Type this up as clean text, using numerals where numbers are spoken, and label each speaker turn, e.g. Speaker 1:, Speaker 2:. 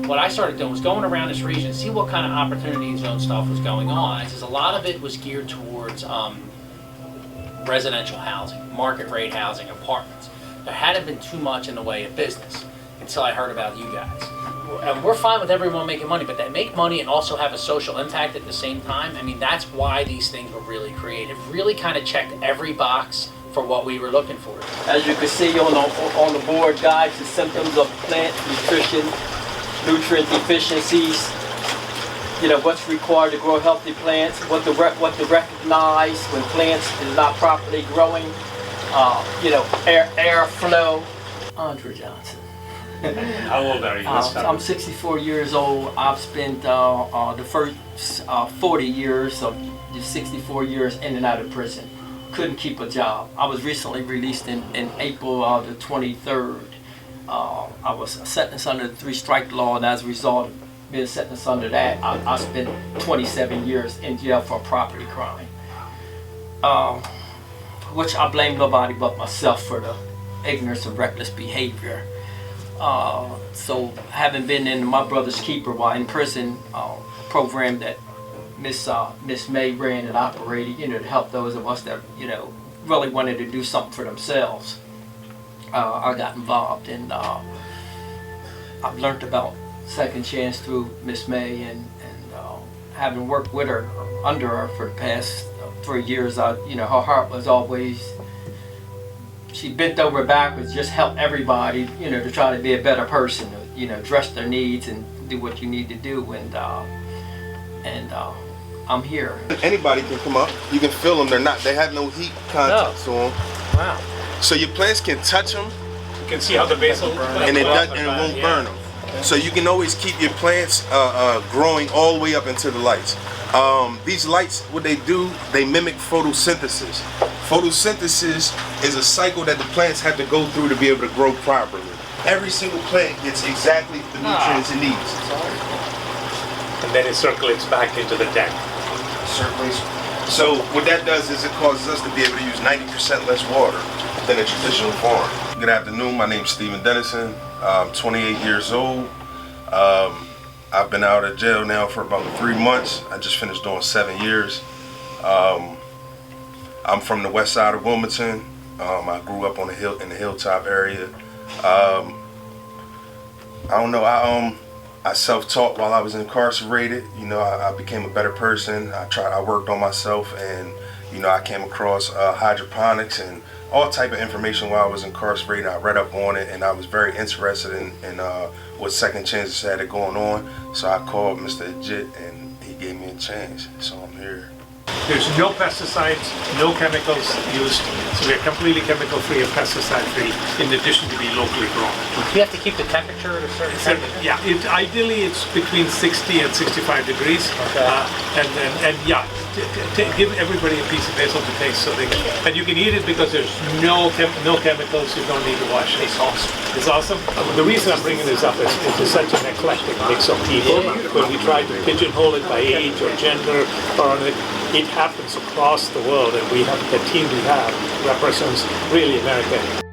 Speaker 1: what I started doing was going around this region, see what kind of opportunity zone stuff was going on. I says a lot of it was geared towards residential housing, market rate housing, apartments. There hadn't been too much in the way of business until I heard about you guys. We're fine with everyone making money, but they make money and also have a social impact at the same time. I mean, that's why these things were really created. Really kind of checked every box for what we were looking for.
Speaker 2: As you can see on the board, guys, the symptoms of plant nutrition, nutrient deficiencies, you know, what's required to grow healthy plants, what to recognize when plants is not properly growing, you know, air flow. Andre Johnson.
Speaker 3: How old are you?
Speaker 2: I'm 64 years old. I've spent the first 40 years of the 64 years in and out of prison. Couldn't keep a job. I was recently released in April the 23rd. I was sentenced under the 3-strike law, and as a result of being sentenced under that, I spent 27 years in jail for a property crime. Which I blame nobody but myself for the ignorance of reckless behavior. So having been in my brother's keeper while in prison, program that Miss May ran and operated, you know, to help those of us that, you know, really wanted to do something for themselves. I got involved, and I've learned about Second Chance through Miss May, and having worked with her, under her for the past 3 years, you know, her heart was always, she bent over backwards, just help everybody, you know, to try to be a better person, you know, address their needs and do what you need to do, and I'm here.
Speaker 4: Anybody can come up. You can feel them. They have no heat contact to them.
Speaker 1: Wow.
Speaker 4: So your plants can touch them.
Speaker 3: You can see how the basil
Speaker 4: And it won't burn them. So you can always keep your plants growing all the way up into the lights. These lights, what they do, they mimic photosynthesis. Photosynthesis is a cycle that the plants have to go through to be able to grow properly. Every single plant gets exactly the nutrients it needs.
Speaker 3: And then it circulates back into the tank.
Speaker 4: Circulates. So what that does is it causes us to be able to use 90% less water than a traditional farm. Good afternoon, my name's Stephen Dennison. I'm 28 years old. I've been out of jail now for about 3 months. I just finished doing 7 years. I'm from the west side of Wilmington. I grew up on the hill in the hilltop area. I don't know. I self-taught while I was incarcerated. You know, I became a better person. I worked on myself, and you know, I came across hydroponics and all type of information while I was incarcerated. I read up on it, and I was very interested in what Second Chances had going on. So I called Mr. Ajit, and he gave me a chance. So I'm here.
Speaker 3: There's no pesticides, no chemicals used, so we're completely chemical-free and pesticide-free, in addition to be locally grown.
Speaker 1: You have to keep the temperature at a certain temperature?
Speaker 3: Yeah, ideally it's between 60 and 65 degrees.
Speaker 1: Okay.
Speaker 3: And yeah, give everybody a piece of basil to taste, so they can, and you can eat it because there's no chemicals. You don't need to wash it. It's awesome. It's awesome. The reason I'm bringing this up is it's such an eclectic mix of people. When we try to pigeonhole it by age or gender or anything, it happens across the world, and we have the team we have represents really America.